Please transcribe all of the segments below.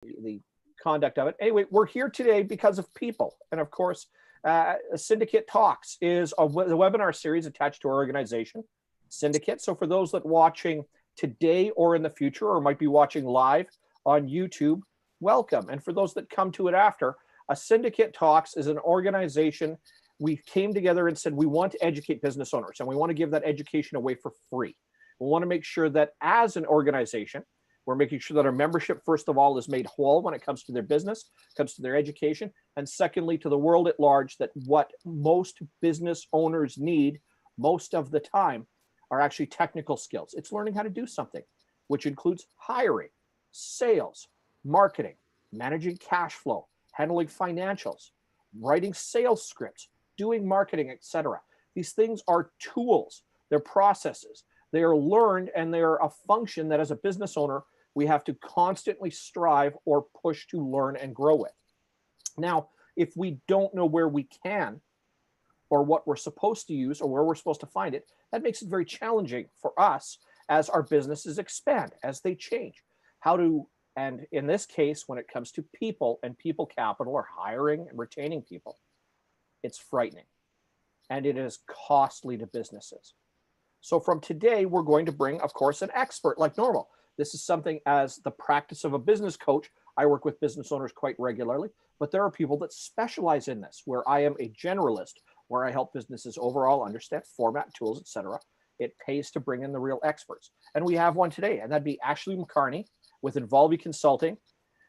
the conduct of it. Anyway, we're here today because of people. And of course, Cyndicate Talks is the webinar series attached to our organization, Cyndicate. So for those that are watching today or in the future, or might be watching live on YouTube, welcome. And for those that come to it after, a Cyndicate Talks is an organization. We came together and said we want to educate business owners, and we want to give that education away for free. We want to make sure that as an organization, we're making sure that our membership, first of all, is made whole when it comes to their business, comes to their education, and secondly, to the world at large, that what most business owners need most of the time are actually technical skills. It's learning how to do something, which includes hiring, sales, marketing, managing cash flow, handling financials, writing sales scripts, doing marketing, etc. These things are tools, they're processes, they are learned, and they're a function that as a business owner, we have to constantly strive or push to learn and grow with. Now, if we don't know where we can, or what we're supposed to use, or where we're supposed to find it, that makes it very challenging for us as our businesses expand, as they change. And in this case, when it comes to people and people capital, or hiring and retaining people, it's frightening. And it is costly to businesses. So from today, we're going to bring, of course, an expert like normal. This is something as the practice of a business coach. I work with business owners quite regularly, but there are people that specialize in this, where I am a generalist, where I help businesses overall understand format, tools, etc. It pays to bring in the real experts. And we have one today, and that'd be Ashley McCarney with Involvi Consulting,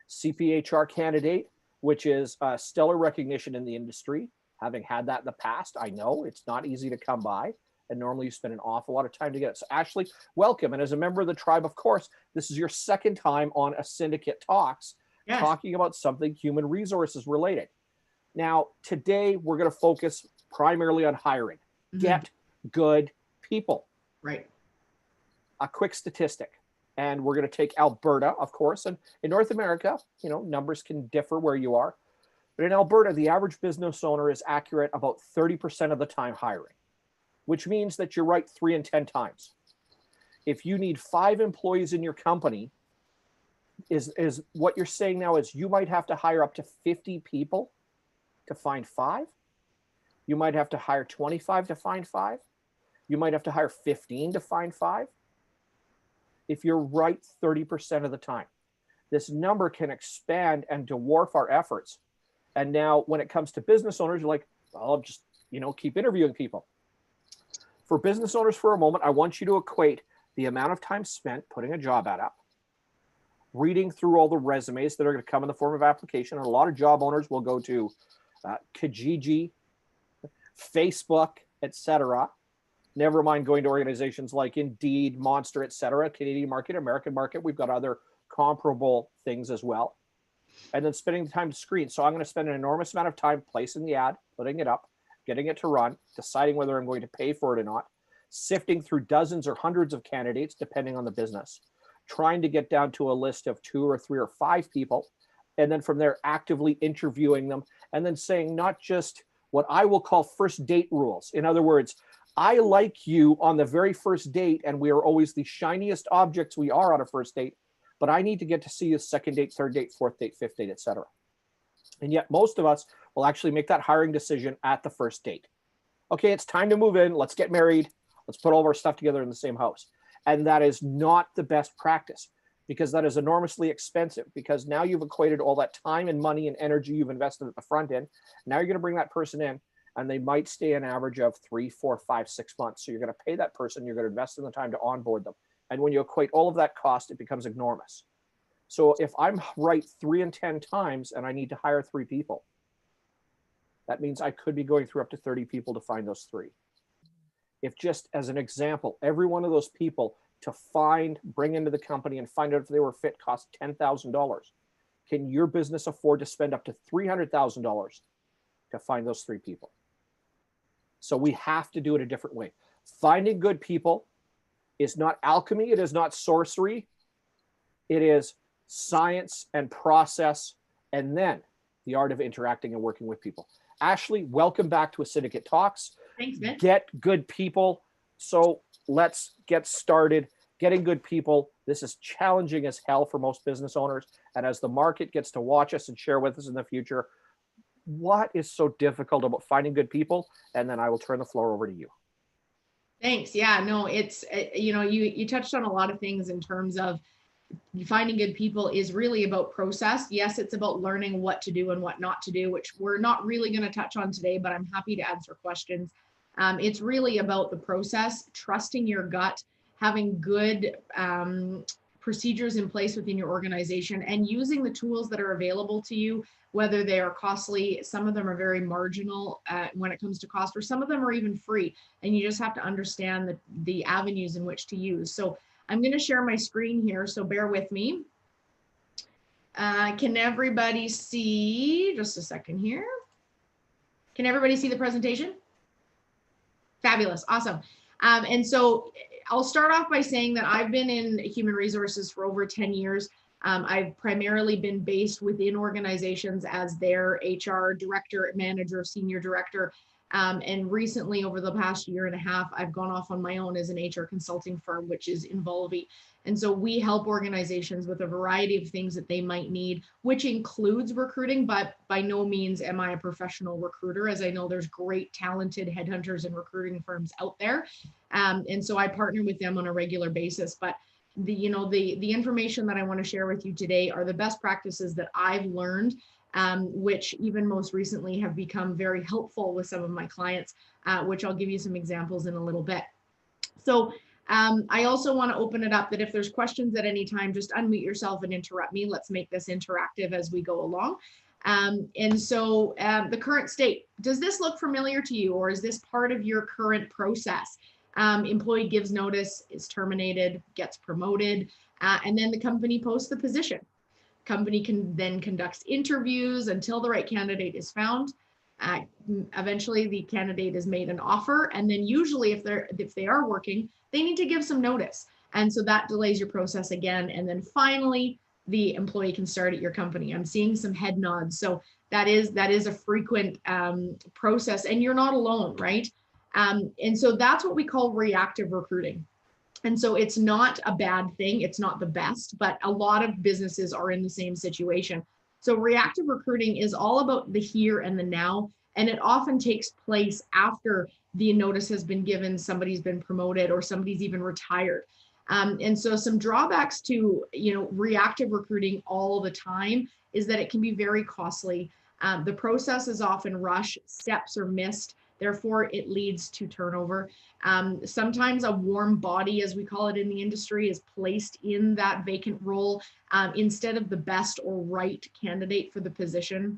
CPHR candidate, which is stellar recognition in the industry. Having had that in the past, I know it's not easy to come by. And normally you spend an awful lot of time to get it. So Ashley, welcome. And as a member of the tribe, of course, this is your second time on a Cyndicate Talks, yes, talking about something human resources related. Now, today we're going to focus primarily on hiring. Mm-hmm. Get good people. Right. A quick statistic. And we're going to take Alberta, of course. And in North America, numbers can differ where you are. But in Alberta, the average business owner is accurate about 30% of the time hiring, which means that you're right 3 in 10 times. If you need 5 employees in your company, is what you're saying now is you might have to hire up to 50 people to find 5. You might have to hire 25 to find 5. You might have to hire 15 to find 5. If you're right 30% of the time, this number can expand and dwarf our efforts. And now when it comes to business owners, you're like, well, I'll just, keep interviewing people. For business owners for a moment, I want you to equate the amount of time spent putting a job ad up, reading through all the resumes that are going to come in the form of application. And a lot of job owners will go to Kijiji, Facebook, etc. Never mind going to organizations like Indeed, Monster, etc., Canadian market, American market. We've got other comparable things as well. And then spending the time to screen. So I'm going to spend an enormous amount of time placing the ad, putting it up, getting it to run, deciding whether I'm going to pay for it or not, sifting through dozens or hundreds of candidates, depending on the business, trying to get down to a list of 2 or 3 or 5 people, and then from there actively interviewing them, and then saying not just what I will call first date rules. In other words, I like you on the very first date, and we are always the shiniest objects we are on a first date, but I need to get to see you second date, third date, fourth date, fifth date, etc. And yet most of us will actually make that hiring decision at the first date. Okay, it's time to move in. Let's get married. Let's put all of our stuff together in the same house. And that is not the best practice, because that is enormously expensive, because now you've equated all that time and money and energy you've invested at the front end. Now you're going to bring that person in, and they might stay an average of 3, 4, 5, 6 months. So you're going to pay that person. You're going to invest in the time to onboard them. And when you equate all of that cost, it becomes enormous. So if I'm right 3 in 10 times and I need to hire 3 people, that means I could be going through up to 30 people to find those 3. If just as an example, every one of those people to bring into the company and find out if they were fit cost $10,000, can your business afford to spend up to $300,000 to find those 3 people? So we have to do it a different way. Finding good people is not alchemy. It is not sorcery. It is science and process, and then the art of interacting and working with people. Ashley, welcome back to a Cyndicate Talks. Thanks, man. Get good people. So let's get started getting good people. This is challenging as hell for most business owners, And as the market gets to watch us and share with us in the future, what is so difficult about finding good people? And then I will turn the floor over to you. Thanks. Yeah, no, it's, you touched on a lot of things in terms of finding good people is really about process. Yes, it's about learning what to do and what not to do, which we're not really going to touch on today, but I'm happy to answer questions. It's really about the process, trusting your gut, having good procedures in place within your organization, and using the tools that are available to you, whether they are costly. Some of them are very marginal when it comes to cost, or some of them are even free. And you just have to understand the avenues in which to use. So I'm going to share my screen here, so bear with me. Can everybody see? Just a second here. Can everybody see the presentation? Fabulous. Awesome. And so I'll start off by saying that I've been in human resources for over 10 years. I've primarily been based within organizations as their HR director, manager, senior director. And recently, over the past year and a half, I've gone off on my own as an HR consulting firm, which is Involvi. And so we help organizations with a variety of things that they might need, which includes recruiting, but by no means am I a professional recruiter, as I know there's great talented headhunters and recruiting firms out there. And so I partner with them on a regular basis. But the information that I want to share with you today are the best practices that I've learned, which even most recently have become very helpful with some of my clients, which I'll give you some examples in a little bit. So I also want to open it up that if there's questions at any time, just unmute yourself and interrupt me. Let's make this interactive as we go along. And so the current state, does this look familiar to you, or is this part of your current process? Employee gives notice, is terminated, gets promoted, and then the company posts the position. Company can then conducts interviews until the right candidate is found. Eventually the candidate is made an offer, and then usually if they are working, they need to give some notice. And so that delays your process again. And then finally, the employee can start at your company. I'm seeing some head nods. So that is a frequent process, and you're not alone, right? And so that's what we call reactive recruiting. And so it's not a bad thing. It's not the best, but a lot of businesses are in the same situation. So reactive recruiting is all about the here and the now, and it often takes place after the notice has been given, somebody's been promoted, or somebody's even retired. And so some drawbacks to reactive recruiting all the time is that it can be very costly. The process is often rushed, steps are missed. Therefore, it leads to turnover. Sometimes a warm body, as we call it in the industry, is placed in that vacant role instead of the best or right candidate for the position.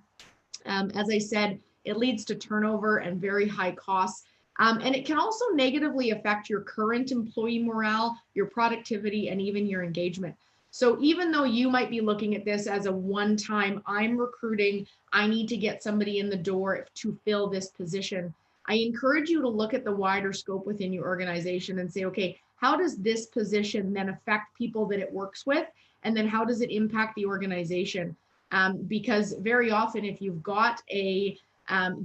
As I said, it leads to turnover and very high costs. And it can also negatively affect your current employee morale, your productivity, and even your engagement. So even though you might be looking at this as a one-time, I'm recruiting, I need to get somebody in the door to fill this position, I encourage you to look at the wider scope within your organization and say, okay, how does this position then affect people that it works with? And then how does it impact the organization? Because very often, if you've got a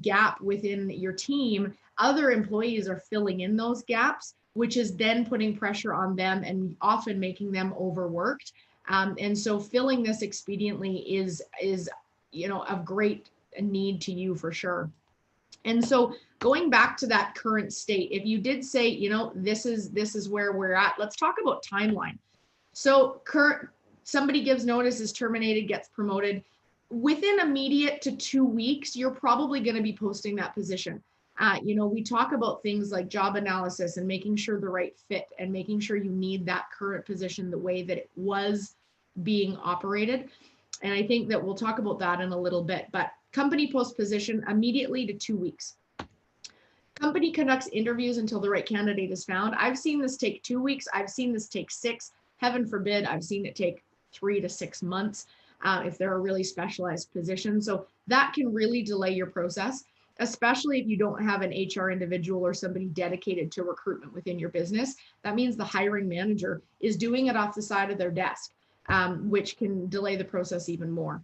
gap within your team, other employees are filling in those gaps, which is then putting pressure on them and often making them overworked. And so filling this expediently is of great need to you for sure. And so going back to that current state, if you did say, this is where we're at, let's talk about timeline. So somebody gives notice, is terminated, gets promoted. Within immediate to 2 weeks, you're probably going to be posting that position. We talk about things like job analysis and making sure the right fit and making sure you need that current position the way that it was being operated. And I think that we'll talk about that in a little bit, but company post position immediately to 2 weeks. Company conducts interviews until the right candidate is found. I've seen this take 2 weeks. I've seen this take 6. Heaven forbid, I've seen it take 3 to 6 months if they're a really specialized position. So that can really delay your process, especially if you don't have an HR individual or somebody dedicated to recruitment within your business. That means the hiring manager is doing it off the side of their desk, which can delay the process even more.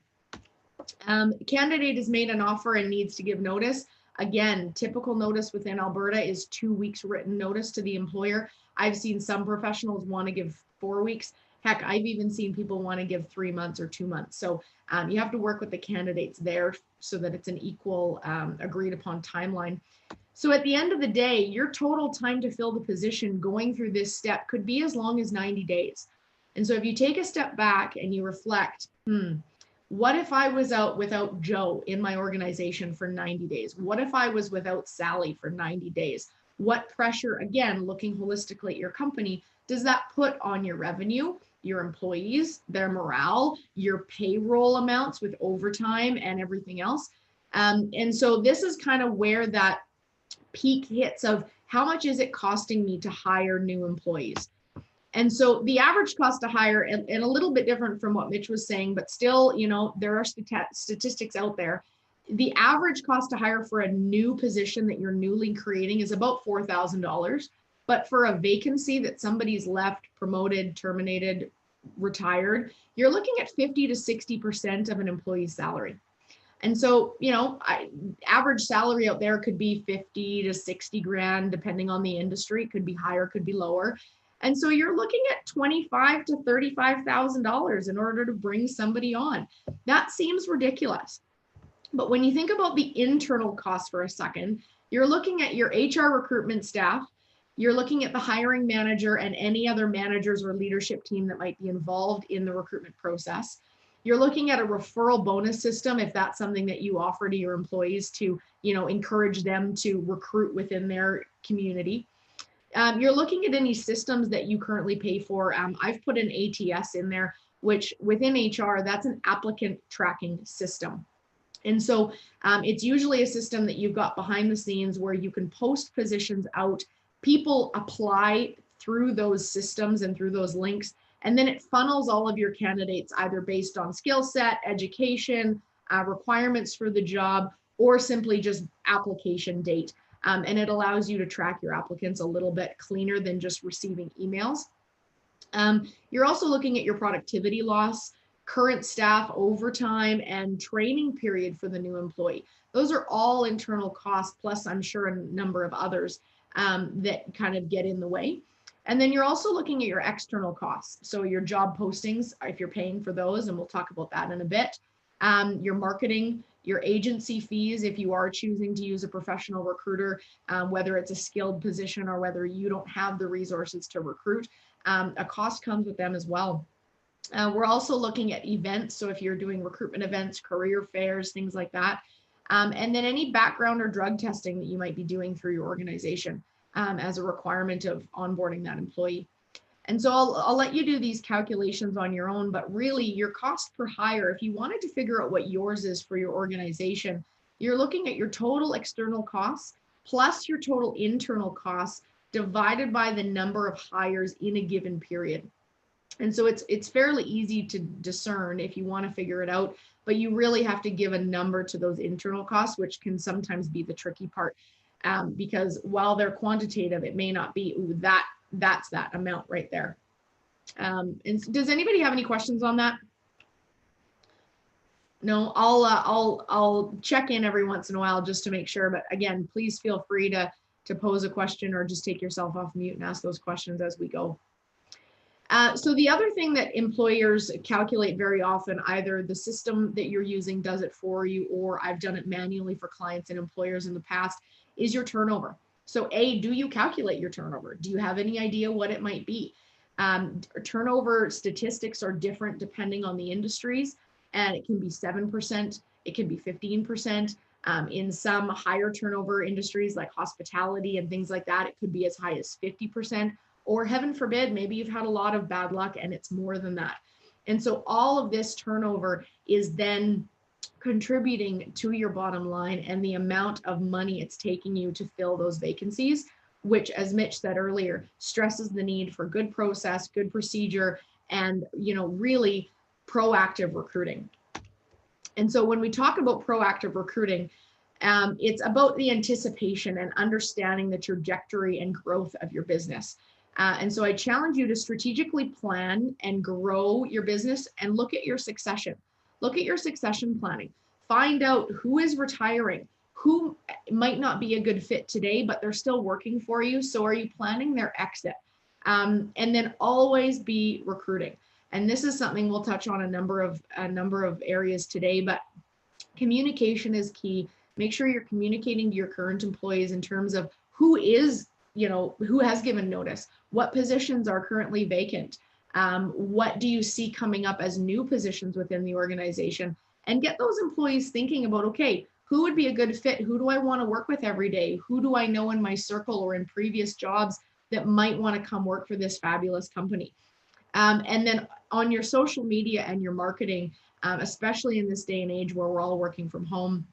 Candidate is made an offer and needs to give notice. Again, typical notice within Alberta is 2 weeks written notice to the employer. I've seen some professionals want to give 4 weeks. Heck, I've even seen people want to give 3 months or 2 months. So you have to work with the candidates there so that it's an equal agreed upon timeline. So at the end of the day, your total time to fill the position going through this step could be as long as 90 days. And so if you take a step back and you reflect, what if I was out without Joe in my organization for 90 days? What if I was without Sally for 90 days? What pressure, again, looking holistically at your company, does that put on your revenue, your employees, their morale, your payroll amounts with overtime and everything else? And so this is kind of where that peak hits of how much is it costing me to hire new employees? And so the average cost to hire, and a little bit different from what Mitch was saying, but still, you know, there are statistics out there. The average cost to hire for a new position that you're newly creating is about $4,000. But for a vacancy that somebody's left, promoted, terminated, retired, you're looking at 50 to 60% of an employee's salary. And so, you know, average salary out there could be 50 to 60 grand, depending on the industry. It could be higher, could be lower. And so you're looking at $25,000 to $35,000 in order to bring somebody on. That seems ridiculous. But when you think about the internal cost for a second, you're looking at your HR recruitment staff, you're looking at the hiring manager and any other managers or leadership team that might be involved in the recruitment process. You're looking at a referral bonus system, if that's something that you offer to your employees to, you know, encourage them to recruit within their community. You're looking at any systems that you currently pay for. I've put an ATS in there, which within HR, that's an applicant tracking system. And so it's usually a system that you've got behind the scenes where you can post positions out, people apply through those systems and through those links, and then it funnels all of your candidates either based on skill set, education, requirements for the job, or simply just application date. And it allows you to track your applicants a little bit cleaner than just receiving emails. You're also looking at your productivity loss, current staff overtime, and training period for the new employee. Those are all internal costs, plus I'm sure a number of others that kind of get in the way. And then you're also looking at your external costs. So your job postings, if you're paying for those, and we'll talk about that in a bit, your marketing, your agency fees, if you are choosing to use a professional recruiter, whether it's a skilled position or whether you don't have the resources to recruit, a cost comes with them as well. We're also looking at events. So if you're doing recruitment events, career fairs, things like that, and then any background or drug testing that you might be doing through your organization as a requirement of onboarding that employee. And so I'll let you do these calculations on your own, but really your cost per hire, if you wanted to figure out what yours is for your organization, you're looking at your total external costs plus your total internal costs divided by the number of hires in a given period. And so it's fairly easy to discern if you want to figure it out, but you really have to give a number to those internal costs, which can sometimes be the tricky part, because while they're quantitative, it may not be, ooh, that's that amount right there. And does anybody have any questions on that? No, I'll check in every once in a while just to make sure. But again, please feel free to pose a question or just take yourself off mute and ask those questions as we go. So the other thing that employers calculate very often, either the system that you're using does it for you, or I've done it manually for clients and employers in the past, is your turnover. So do you calculate your turnover? Do you have any idea what it might be? Turnover statistics are different depending on the industries, and it can be 7%, it can be 15%. In some higher turnover industries like hospitality and things like that, it could be as high as 50%, or heaven forbid, maybe you've had a lot of bad luck and it's more than that. And so all of this turnover is then contributing to your bottom line and the amount of money it's taking you to fill those vacancies, which, as Mitch said earlier, stresses the need for good process, good procedure, and, you know, really proactive recruiting. And so when we talk about proactive recruiting, it's about the anticipation and understanding the trajectory and growth of your business. And so I challenge you to strategically plan and grow your business and look at your succession. Look at your succession planning. Find out who is retiring, who might not be a good fit today, but they're still working for you. So are you planning their exit? And then always be recruiting. And this is something we'll touch on a number of areas today, but communication is key. Make sure you're communicating to your current employees in terms of who is, who has given notice, what positions are currently vacant, what do you see coming up as new positions within the organization, and get those employees thinking about, okay, who would be a good fit? Who do I want to work with every day? Who do I know in my circle or in previous jobs that might want to come work for this fabulous company? And then on your social media and your marketing, especially in this day and age where we're all working from home,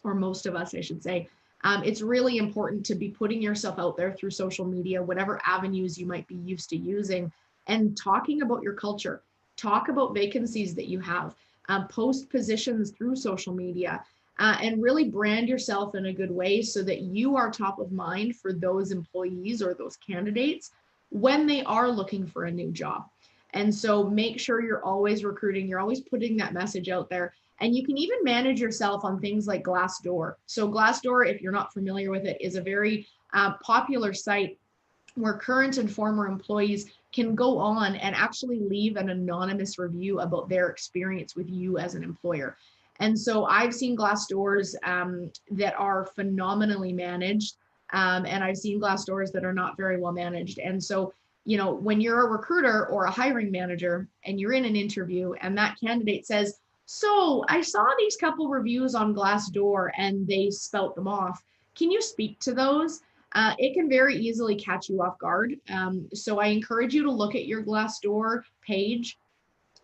or most of us, I should say, it's really important to be putting yourself out there through social media, whatever avenues you might be used to using, and talking about your culture. Talk about vacancies that you have, post positions through social media, and really brand yourself in a good way so that you are top of mind for those employees or those candidates when they are looking for a new job. And so make sure you're always recruiting, you're always putting that message out there. And you can even manage yourself on things like Glassdoor. So Glassdoor, if you're not familiar with it, is a very popular site where current and former employees can go on and actually leave an anonymous review about their experience with you as an employer. And so I've seen Glassdoors that are phenomenally managed, and I've seen Glassdoors that are not very well managed. And so, when you're a recruiter or a hiring manager and you're in an interview and that candidate says, so I saw these couple reviews on Glassdoor and they spout them off. Can you speak to those? It can very easily catch you off guard. So I encourage you to look at your Glassdoor page,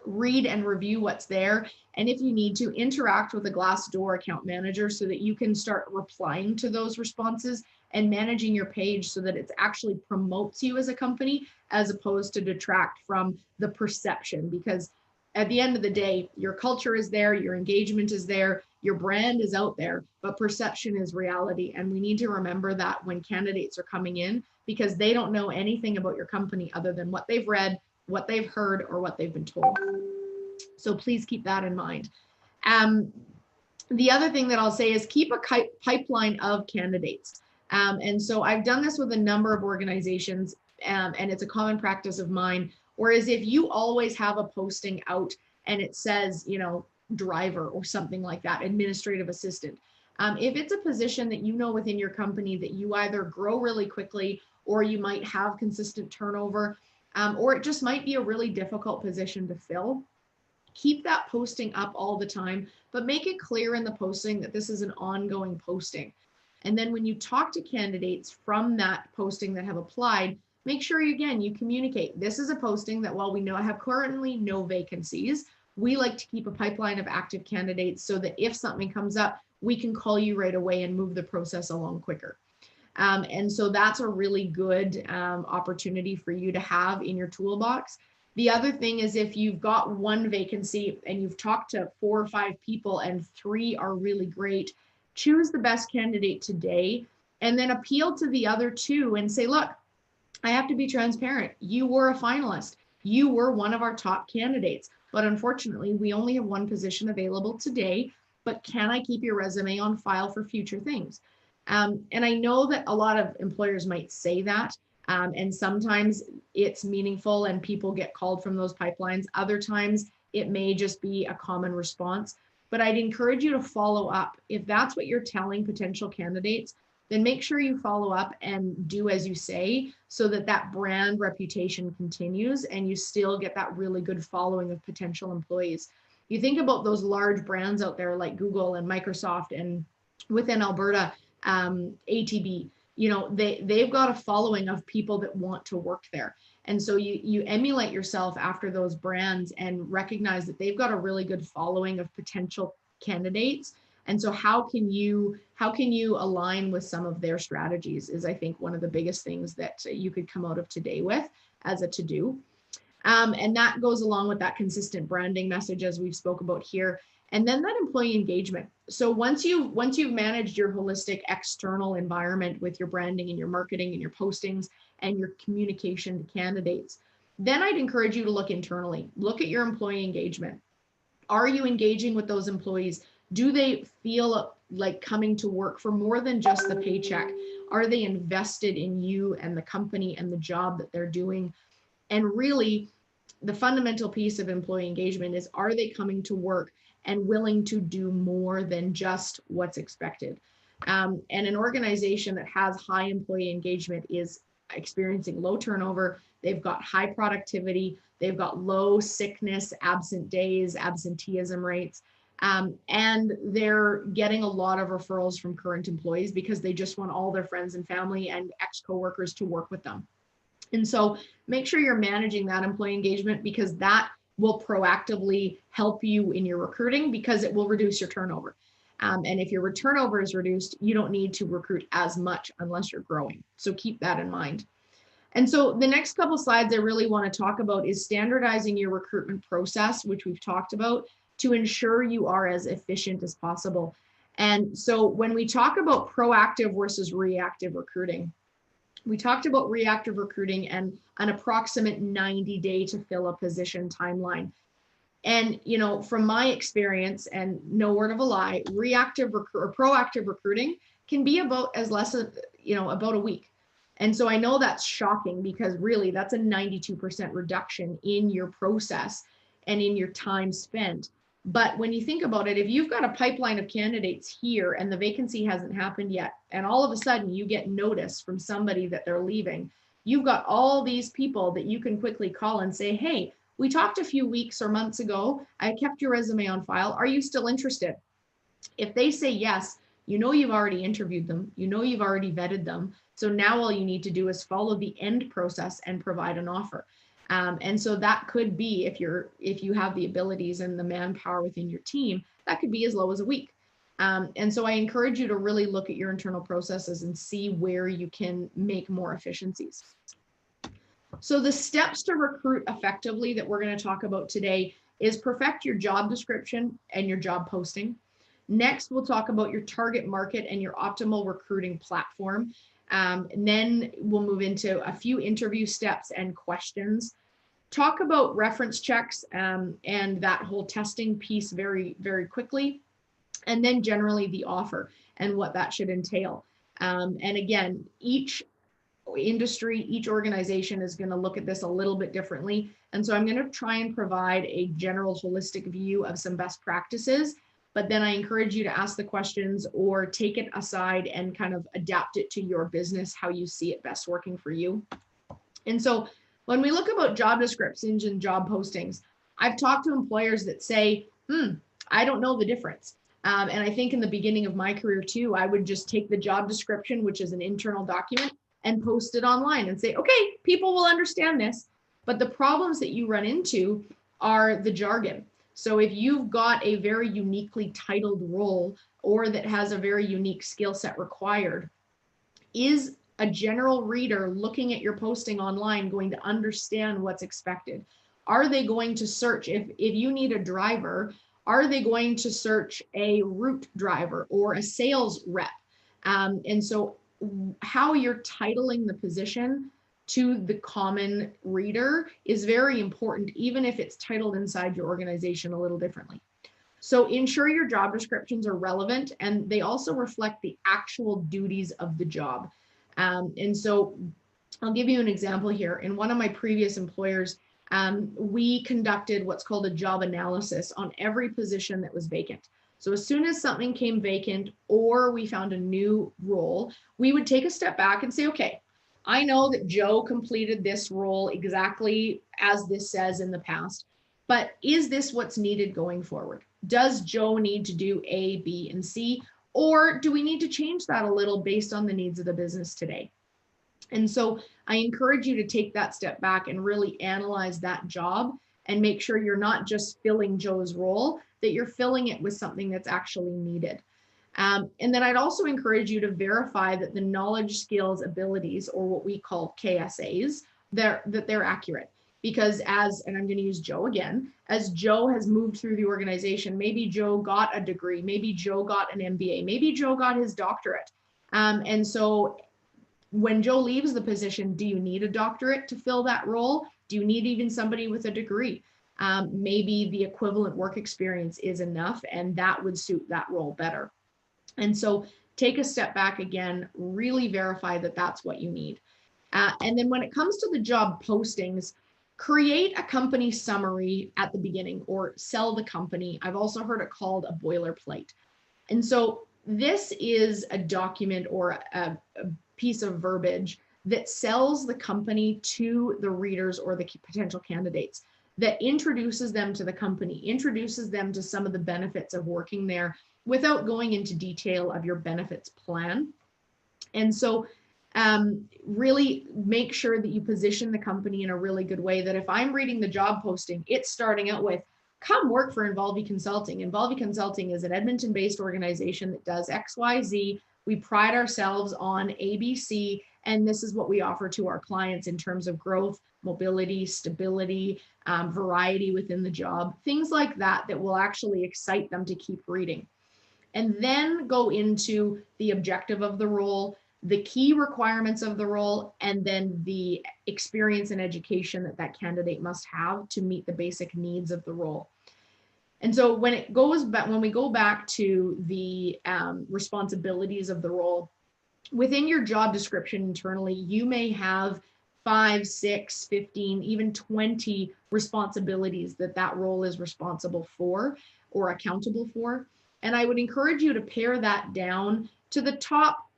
read and review what's there. And if you need to, interact with a Glassdoor account manager so that you can start replying to those responses and managing your page so that it actually promotes you as a company as opposed to detract from the perception. Because at the end of the day, your culture is there, your engagement is there, your brand is out there, but perception is reality. And we need to remember that when candidates are coming in, because they don't know anything about your company other than what they've read, what they've heard, or what they've been told. So please keep that in mind. The other thing that I'll say is keep a pipeline of candidates. And so I've done this with a number of organizations, and it's a common practice of mine. Whereas if you always have a posting out and it says, driver or something like that, administrative assistant, if it's a position that within your company that you either grow really quickly or you might have consistent turnover, or it just might be a really difficult position to fill, keep that posting up all the time, but make it clear in the posting that this is an ongoing posting. And then when you talk to candidates from that posting that have applied, make sure you communicate. This is a posting that while we have currently no vacancies, we like to keep a pipeline of active candidates so that if something comes up, we can call you right away and move the process along quicker. And so that's a really good opportunity for you to have in your toolbox. The other thing is if you've got one vacancy and you've talked to 4 or 5 people and 3 are really great, choose the best candidate today and then appeal to the other 2 and say, look, I have to be transparent. You were a finalist. You were one of our top candidates, but unfortunately we only have one position available today, but can I keep your resume on file for future things? And I know that a lot of employers might say that, and sometimes it's meaningful and people get called from those pipelines. Other times it may just be a common response, but I'd encourage you to follow up. If that's what you're telling potential candidates, then make sure you follow up and do as you say so that that brand reputation continues and you still get that really good following of potential employees. You think about those large brands out there like Google and Microsoft, and within Alberta, ATB, they've got a following of people that want to work there. And so you emulate yourself after those brands and recognize that they've got a really good following of potential candidates. And so how can you align with some of their strategies is, I think, one of the biggest things that you could come out of today with as a to-do. And that goes along with that consistent branding message as we've spoke about here. And then that employee engagement. So once you've managed your holistic external environment with your branding and your marketing and your postings and your communication to candidates, then I'd encourage you to look internally. Look at your employee engagement. Are you engaging with those employees? Do they feel like coming to work for more than just the paycheck? Are they invested in you and the company and the job that they're doing? And really, the fundamental piece of employee engagement is, are they coming to work and willing to do more than just what's expected? And an organization that has high employee engagement is experiencing low turnover. They've got high productivity. They've got low sickness, absent days, absenteeism rates. And they're getting a lot of referrals from current employees because they just want all their friends and family and ex-coworkers to work with them. And so make sure you're managing that employee engagement, because that will proactively help you in your recruiting, because it will reduce your turnover. And if your turnover is reduced, you don't need to recruit as much unless you're growing. So keep that in mind. And so the next couple slides I really want to talk about is standardizing your recruitment process, which we've talked about, to ensure you are as efficient as possible. And so when we talk about proactive versus reactive recruiting, we talked about reactive recruiting and an approximate 90-day to fill a position timeline. And, you know, from my experience, and no word of a lie, proactive recruiting can be about as less as, about a week. And so I know that's shocking, because really that's a 92% reduction in your process and in your time spent. But when you think about it, if you've got a pipeline of candidates here and the vacancy hasn't happened yet, and all of a sudden you get notice from somebody that they're leaving, you've got all these people that you can quickly call and say, hey, we talked a few weeks or months ago. I kept your resume on file. Are you still interested? If they say yes, you know you've already interviewed them. You know you've already vetted them. So now all you need to do is follow the end process and provide an offer. And so that could be, if you have the abilities and the manpower within your team, that could be as low as a week. And so I encourage you to really look at your internal processes and see where you can make more efficiencies. So the steps to recruit effectively that we're going to talk about today is perfect your job description and your job posting. Next, we'll talk about your target market and your optimal recruiting platform. And then we'll move into a few interview steps and questions. Talk about reference checks and that whole testing piece very, very quickly. And then generally the offer and what that should entail. And again, each industry, each organization is going to look at this a little bit differently. And so I'm going to try and provide a general holistic view of some best practices, but then I encourage you to ask the questions or take it aside and kind of adapt it to your business, how you see it best working for you. And so when we look about job descriptions and job postings, I've talked to employers that say, I don't know the difference. And I think in the beginning of my career too, I would just take the job description, which is an internal document, and post it online and say, okay, people will understand this. But the problems that you run into are the jargon. So if you've got a very uniquely titled role or that has a very unique skill set required, is a general reader looking at your posting online going to understand what's expected? Are they going to search, if you need a driver, are they going to search a route driver or a sales rep? And so how you're titling the position to the common reader is very important, even if it's titled inside your organization a little differently. So ensure your job descriptions are relevant and they also reflect the actual duties of the job. And so I'll give you an example here. In one of my previous employers, we conducted what's called a job analysis on every position that was vacant. So as soon as something came vacant or we found a new role, we would take a step back and say, okay, I know that Joe completed this role exactly as this says in the past, but is this what's needed going forward? Does Joe need to do A, B, and C, or do we need to change that a little based on the needs of the business today? And so I encourage you to take that step back and really analyze that job and make sure you're not just filling Joe's role, that you're filling it with something that's actually needed. And then I'd also encourage you to verify that the knowledge, skills, abilities, or what we call KSAs, that they're accurate. Because and I'm going to use Joe again, as Joe has moved through the organization, maybe Joe got a degree, maybe Joe got an MBA, maybe Joe got his doctorate. And so when Joe leaves the position, do you need a doctorate to fill that role? Do you need even somebody with a degree? Maybe the equivalent work experience is enough and that would suit that role better. And so take a step back again, really verify that that's what you need. And then when it comes to the job postings, Create a company summary at the beginning, or sell the company. I've also heard it called a boilerplate. And so this is a document or a piece of verbiage that sells the company to the readers or the potential candidates, that introduces them to the company, introduces them to some of the benefits of working there without going into detail of your benefits plan. And so really make sure that you position the company in a really good way, that if I'm reading the job posting, it's starting out with, come work for Involvi Consulting. Involvi Consulting is an Edmonton-based organization that does XYZ. We pride ourselves on ABC, and this is what we offer to our clients in terms of growth, mobility, stability, variety within the job, things like that, that will actually excite them to keep reading. And then go into the objective of the role, the key requirements of the role, and then the experience and education that that candidate must have to meet the basic needs of the role. And so when we go back to the responsibilities of the role, within your job description internally, you may have 5, 6, 15, even 20 responsibilities that role is responsible for or accountable for. And I would encourage you to pare that down to the top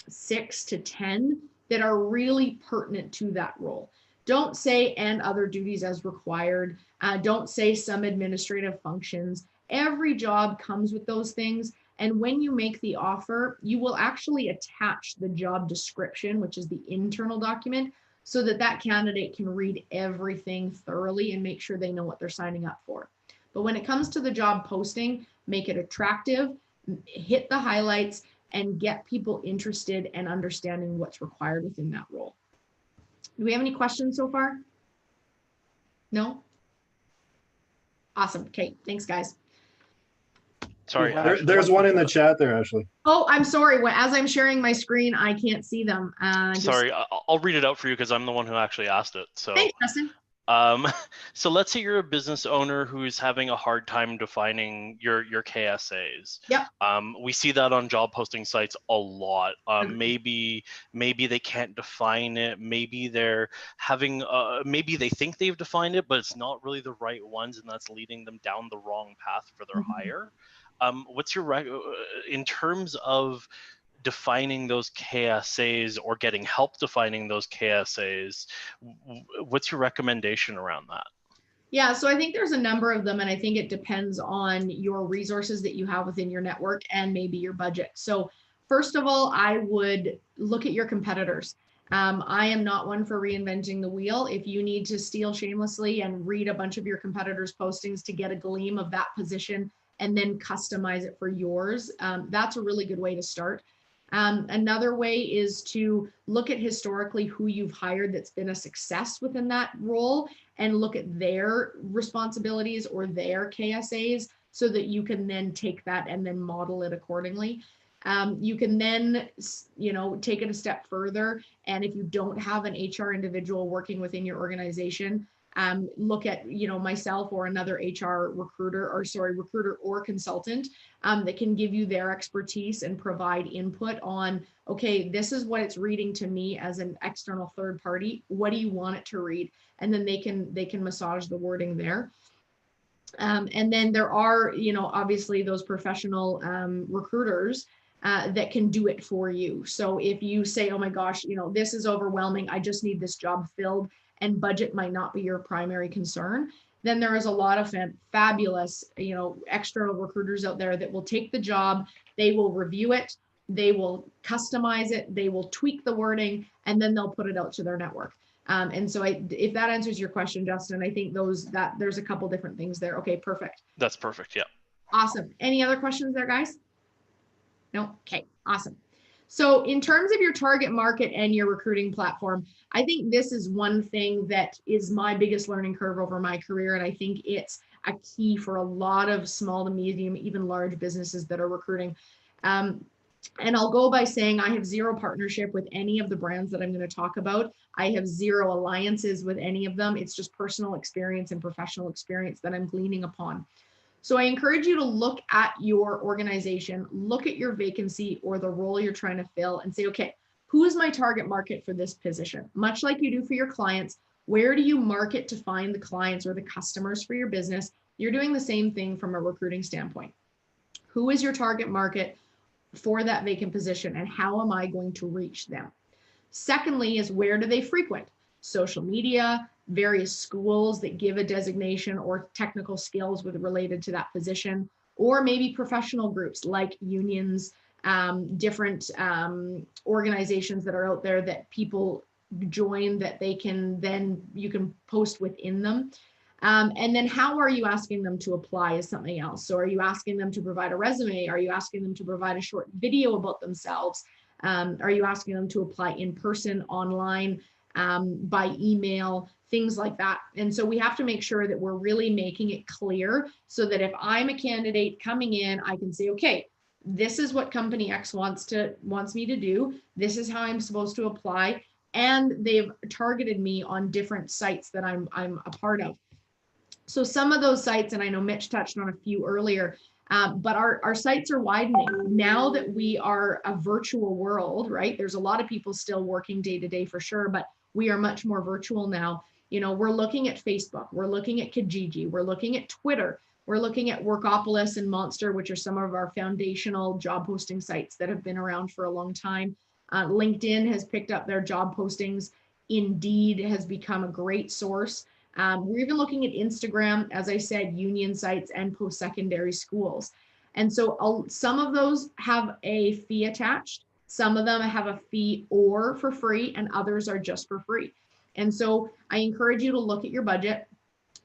6 to 10 that are really pertinent to that role. Don't say and other duties as required. Don't say some administrative functions. Every job comes with those things. And when you make the offer, you will actually attach the job description, which is the internal document, so that that candidate can read everything thoroughly and make sure they know what they're signing up for. But when it comes to the job posting, make it attractive, hit the highlights, and get people interested and understanding what's required within that role. Do we have any questions so far? No? Awesome. Okay, thanks, guys. Sorry, there's one in the chat there, Ashley. Oh, I'm sorry. As I'm sharing my screen, I can't see them. Sorry, I'll read it out for you because I'm the one who actually asked it. So, thanks, Justin. So let's say you're a business owner who's having a hard time defining your KSAs. Yep. We see that on job posting sites a lot. Maybe they can't define it. Maybe they're having maybe they think they've defined it, but it's not really the right ones, and that's leading them down the wrong path for their hire. What's your in terms of defining those KSAs or getting help defining those KSAs, what's your recommendation around that? Yeah, so I think there's a number of them, and I think it depends on your resources that you have within your network and maybe your budget. So first of all, I would look at your competitors. I am not one for reinventing the wheel. If you need to steal shamelessly and read a bunch of your competitors' postings to get a gleam of that position and then customize it for yours, that's a really good way to start. Another way is to look at historically who you've hired that's been a success within that role and look at their responsibilities or their KSAs so that you can then take that and then model it accordingly. You can then, take it a step further. And if you don't have an HR individual working within your organization, look at, myself or another HR recruiter or consultant that can give you their expertise and provide input on, okay, this is what it's reading to me as an external third party. What do you want it to read? And then they can massage the wording there. And then there are, obviously those professional recruiters that can do it for you. So if you say, oh my gosh, this is overwhelming, I just need this job filled, and budget might not be your primary concern, then there is a lot of fabulous, external recruiters out there that will take the job, they will review it, they will customize it, they will tweak the wording, and then they'll put it out to their network. And so if that answers your question, Justin, I think there's a couple different things there. Okay, perfect. That's perfect, yeah. Awesome. Any other questions there, guys? No? Okay, awesome. So in terms of your target market and your recruiting platform, I think this is one thing that is my biggest learning curve over my career. And I think it's a key for a lot of small to medium, even large businesses that are recruiting. And I'll go by saying I have zero partnership with any of the brands that I'm going to talk about. I have zero alliances with any of them. It's just personal experience and professional experience that I'm gleaning upon. So I encourage you to look at your organization, look at your vacancy or the role you're trying to fill and say, okay, who is my target market for this position? Much like you do for your clients, Where do you market to find the clients or the customers for your business? You're doing the same thing from a recruiting standpoint. Who is your target market for that vacant position, and how am I going to reach them? Secondly is, where do they frequent? Social media, various schools that give a designation or technical skills related to that position, or maybe professional groups like unions, different organizations that are out there that people join that you can post within them. And then how are you asking them to apply is something else. So are you asking them to provide a resume? Are you asking them to provide a short video about themselves? Are you asking them to apply in person, online, by email, things like that? And so we have to make sure that we're really making it clear so that if I'm a candidate coming in, I can say, okay, this is what company X wants me to do. This is how I'm supposed to apply. And they've targeted me on different sites that I'm a part of. So some of those sites, and I know Mitch touched on a few earlier, but our sites are widening now that we are a virtual world, right? There's a lot of people still working day to day for sure, but we are much more virtual now. You know, we're looking at Facebook, we're looking at Kijiji, we're looking at Twitter, we're looking at Workopolis and Monster, which are some of our foundational job posting sites that have been around for a long time. LinkedIn has picked up their job postings. Indeed has become a great source. We're even looking at Instagram, as I said, union sites and post-secondary schools. And so some of those have a fee attached. Some of them have a fee or for free, and others are just for free. And so I encourage you to look at your budget,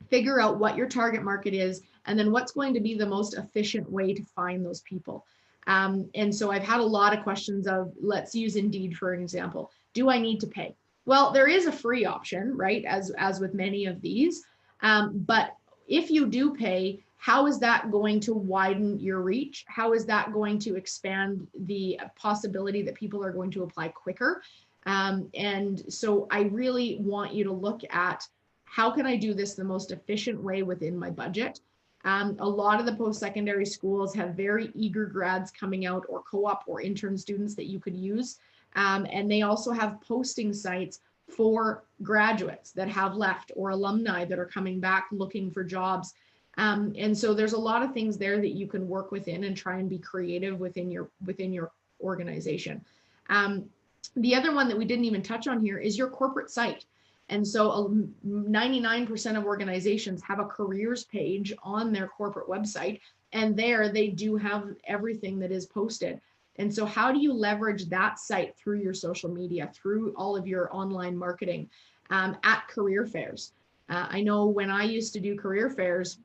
figure out what your target market is, and then what's going to be the most efficient way to find those people. And so I've had a lot of questions of, let's use Indeed for an example. Do I need to pay? Well, there is a free option, right? As with many of these, but if you do pay, how is that going to widen your reach? How is that going to expand the possibility that people are going to apply quicker? And so I really want you to look at, how can I do this the most efficient way within my budget? A lot of the post-secondary schools have very eager grads coming out, or co-op or intern students that you could use. And they also have posting sites for graduates that have left, or alumni that are coming back looking for jobs. And so there's a lot of things there that you can work within and try and be creative within your organization. The other one that we didn't even touch on here is your corporate site. And so 99% of organizations have a careers page on their corporate website, and there they do have everything that is posted. And so how do you leverage that site through your social media, through all of your online marketing, at career fairs? I know when I used to do career fairs,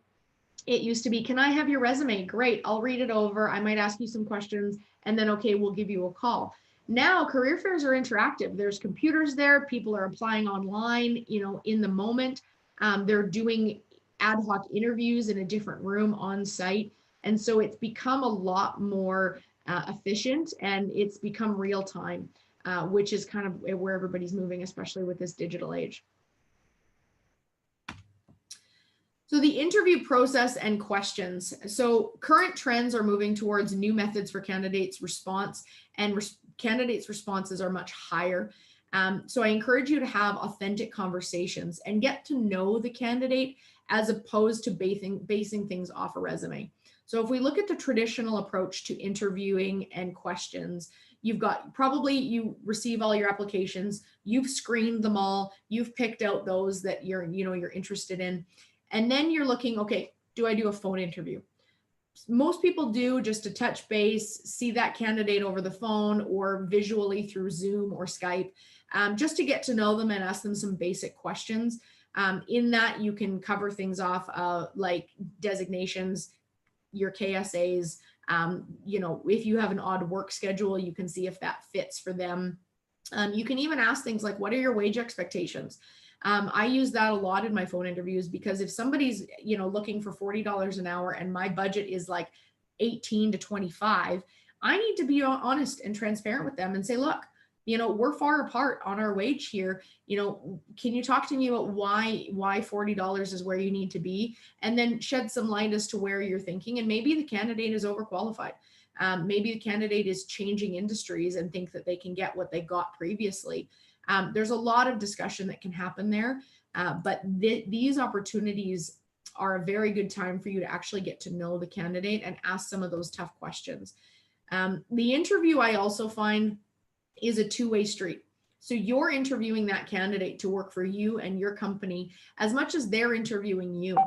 it used to be, can I have your resume? Great, I'll read it over. I might ask you some questions, and then, okay, we'll give you a call. Now career fairs are interactive. There's computers there. People are applying online, in the moment. They're doing ad hoc interviews in a different room on site. And so it's become a lot more efficient, and it's become real time, which is kind of where everybody's moving, especially with this digital age. So the interview process and questions. So current trends are moving towards new methods for candidates' response, and candidates' responses are much higher. So I encourage you to have authentic conversations and get to know the candidate, as opposed to basing things off a resume. So if we look at the traditional approach to interviewing and questions, you receive all your applications, you've screened them all, you've picked out those that you're interested in. And then you're looking, okay, do I do a phone interview? Most people do just to touch base, see that candidate over the phone or visually through Zoom or Skype, just to get to know them and ask them some basic questions. In that, you can cover things off like designations, your KSAs. If you have an odd work schedule, you can see if that fits for them. You can even ask things like, what are your wage expectations? I use that a lot in my phone interviews, because if somebody's, looking for $40 an hour and my budget is like 18 to 25, I need to be honest and transparent with them and say, look, we're far apart on our wage here. Can you talk to me about why $40 is where you need to be? And then shed some light as to where you're thinking. And maybe the candidate is overqualified. Maybe the candidate is changing industries and think that they can get what they got previously. There's a lot of discussion that can happen there. But these opportunities are a very good time for you to actually get to know the candidate and ask some of those tough questions. The interview, I also find, is a two-way street. So you're interviewing that candidate to work for you and your company as much as they're interviewing you.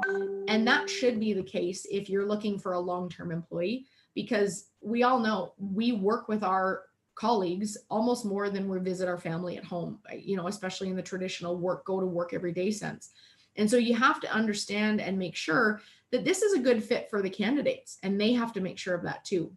And that should be the case if you're looking for a long-term employee, because we all know we work with our colleagues almost more than we visit our family at home, you know, especially in the traditional go to work every day sense. And so you have to understand and make sure that this is a good fit for the candidates, and they have to make sure of that too.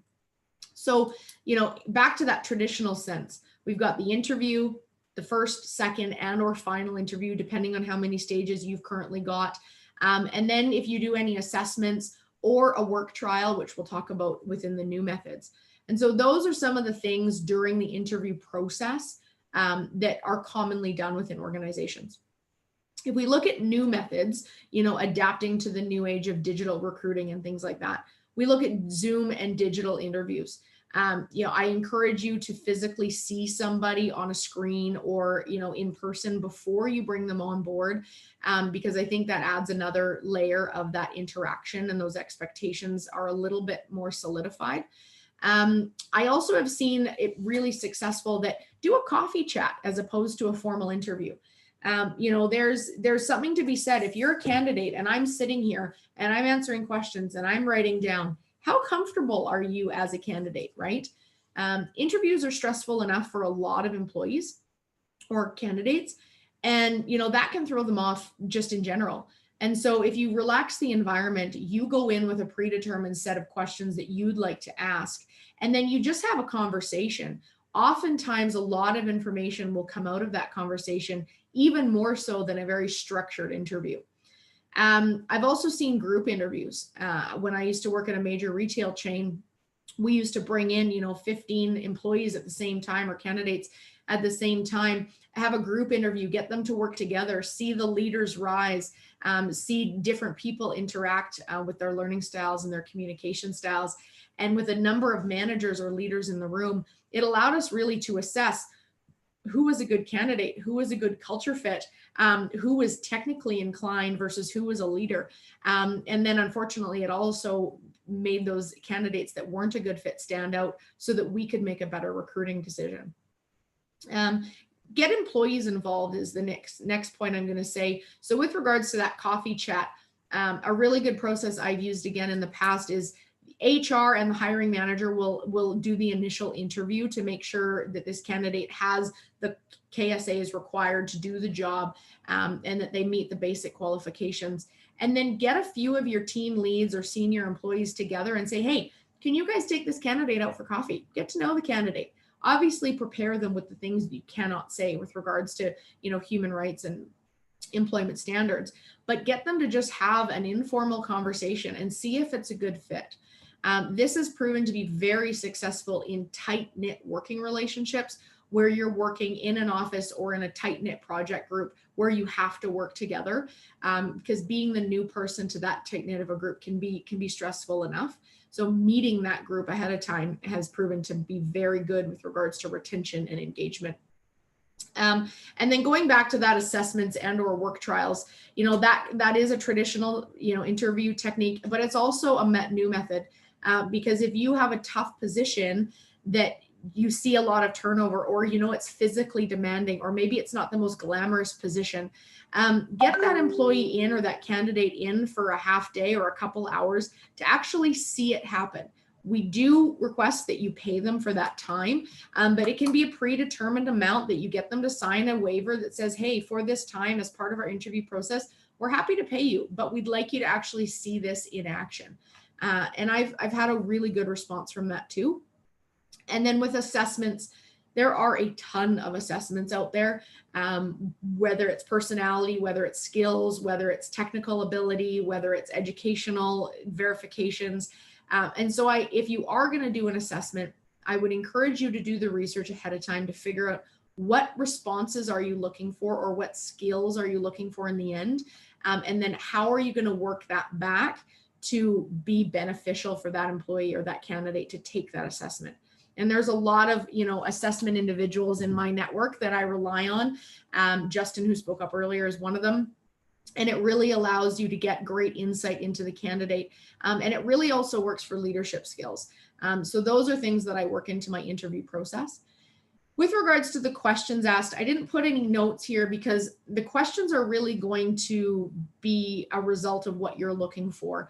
So, you know, back to that traditional sense, we've got the interview, the first, second, and or final interview, depending on how many stages you've currently got. And then if you do any assessments or a work trial, which we'll talk about within the new methods. And so those are some of the things during the interview process that are commonly done within organizations. If we look at new methods, you know, adapting to the new age of digital recruiting and things like that, we look at Zoom and digital interviews. You know, I encourage you to physically see somebody on a screen or, you know, in person before you bring them on board, because I think that adds another layer of that interaction, and those expectations are a little bit more solidified. I also have seen it really successful that do a coffee chat as opposed to a formal interview. You know, there's something to be said. If you're a candidate and I'm sitting here and I'm answering questions and I'm writing down, how comfortable are you as a candidate, right? Interviews are stressful enough for a lot of employees or candidates, and you know that can throw them off just in general. And so if you relax the environment, you go in with a predetermined set of questions that you'd like to ask, and then you just have a conversation. Oftentimes, a lot of information will come out of that conversation, even more so than a very structured interview. I've also seen group interviews. When I used to work at a major retail chain, we used to bring in, you know, 15 employees at the same time, or candidates at the same time, have a group interview, get them to work together, see the leaders rise, see different people interact with their learning styles and their communication styles. And with a number of managers or leaders in the room, it allowed us really to assess who was a good candidate, who was a good culture fit, who was technically inclined versus who was a leader. And then unfortunately, it also made those candidates that weren't a good fit stand out so that we could make a better recruiting decision. Get employees involved is the next point I'm going to say. So with regards to that coffee chat, a really good process I've used again in the past is HR and the hiring manager will do the initial interview to make sure that this candidate has the KSAs required to do the job, and that they meet the basic qualifications. And then get a few of your team leads or senior employees together and say, hey, can you guys take this candidate out for coffee? Get to know the candidate. Obviously prepare them with the things that you cannot say with regards to, you know, human rights and employment standards, but get them to just have an informal conversation and see if it's a good fit. This has proven to be very successful in tight-knit working relationships where you're working in an office or in a tight-knit project group where you have to work together, because being the new person to that tight-knit of a group can be stressful enough. So meeting that group ahead of time has proven to be very good with regards to retention and engagement. And then going back to that assessments and or work trials, you know, that is a traditional, you know, interview technique, but it's also a new method. Because if you have a tough position that you see a lot of turnover, or, you know, it's physically demanding, or maybe it's not the most glamorous position, get that employee in or that candidate in for a half day or a couple hours to actually see it happen. We do request that you pay them for that time, but it can be a predetermined amount that you get them to sign a waiver that says, hey, for this time as part of our interview process, we're happy to pay you, but we'd like you to actually see this in action. And I've had a really good response from that too. And then with assessments, there are a ton of assessments out there, whether it's personality, whether it's skills, whether it's technical ability, whether it's educational verifications. And so if you are going to do an assessment, I would encourage you to do the research ahead of time to figure out what responses are you looking for, or what skills are you looking for in the end? And then how are you going to work that back to be beneficial for that employee or that candidate to take that assessment? And there's a lot of, you know, assessment individuals in my network that I rely on. Justin, who spoke up earlier, is one of them. And it really allows you to get great insight into the candidate. And it really also works for leadership skills. So those are things that I work into my interview process. With regards to the questions asked, I didn't put any notes here because the questions are really going to be a result of what you're looking for.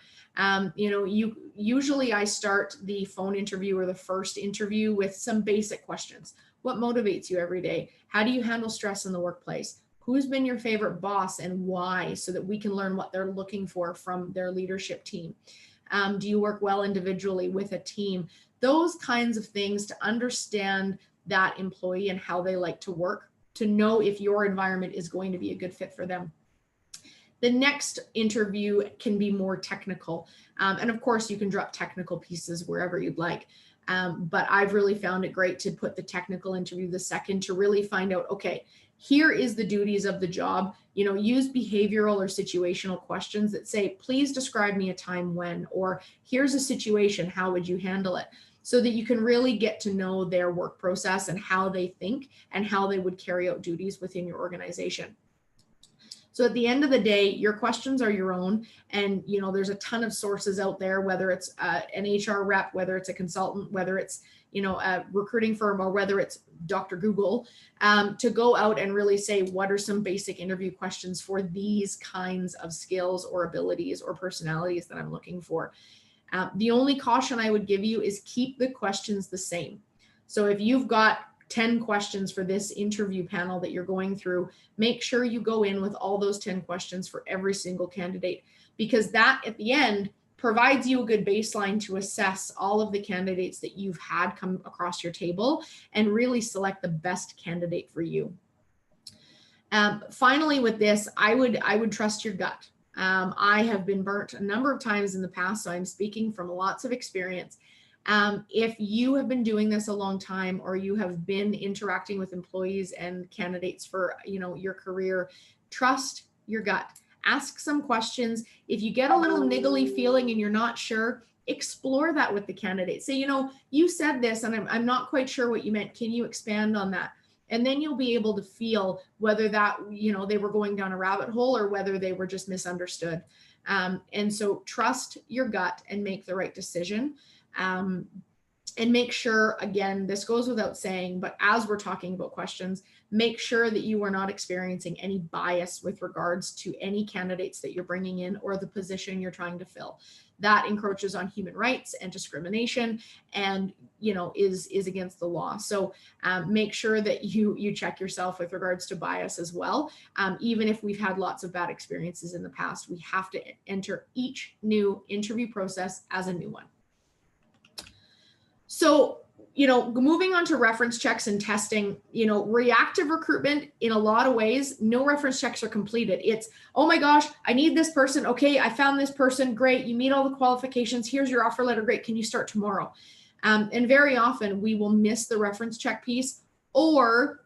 Usually I start the phone interview or the first interview with some basic questions. What motivates you every day? How do you handle stress in the workplace? Who's been your favorite boss and why, so that we can learn what they're looking for from their leadership team? Do you work well individually with a team? Those kinds of things to understand that employee and how they like to work, to know if your environment is going to be a good fit for them. The next interview can be more technical. And of course, you can drop technical pieces wherever you'd like. But I've really found it great to put the technical interview the second, to really find out, okay, here is the duties of the job. Use behavioral or situational questions that say, please describe me a time when, or here's a situation, how would you handle it? So that you can really get to know their work process and how they think and how they would carry out duties within your organization. So at the end of the day, your questions are your own. And, there's a ton of sources out there, whether it's an HR rep, whether it's a consultant, whether it's, a recruiting firm, or whether it's Dr. Google, to go out and really say, what are some basic interview questions for these kinds of skills or abilities or personalities that I'm looking for. The only caution I would give you is keep the questions the same. So if you've got 10 questions for this interview panel that you're going through, make sure you go in with all those 10 questions for every single candidate, because that at the end provides you a good baseline to assess all of the candidates that you've had come across your table and really select the best candidate for you. Finally, with this, I would trust your gut. I have been burnt a number of times in the past, so I'm speaking from lots of experience. If you have been doing this a long time, or you have been interacting with employees and candidates for, your career, trust your gut. Ask some questions. If you get a little niggly feeling and you're not sure, explore that with the candidate. Say, you said this and I'm not quite sure what you meant. Can you expand on that? And then you'll be able to feel whether that, they were going down a rabbit hole or whether they were just misunderstood. And so trust your gut and make the right decision. And make sure, again, this goes without saying, but as we're talking about questions, make sure that you are not experiencing any bias with regards to any candidates that you're bringing in or the position you're trying to fill. That encroaches on human rights and discrimination, and is against the law. So make sure that you check yourself with regards to bias as well. Even if we've had lots of bad experiences in the past, we have to enter each new interview process as a new one. So, moving on to reference checks and testing, reactive recruitment, in a lot of ways, no reference checks are completed. It's, oh my gosh, I need this person. Okay, I found this person. Great. You meet all the qualifications. Here's your offer letter. Great. Can you start tomorrow? And very often we will miss the reference check piece, or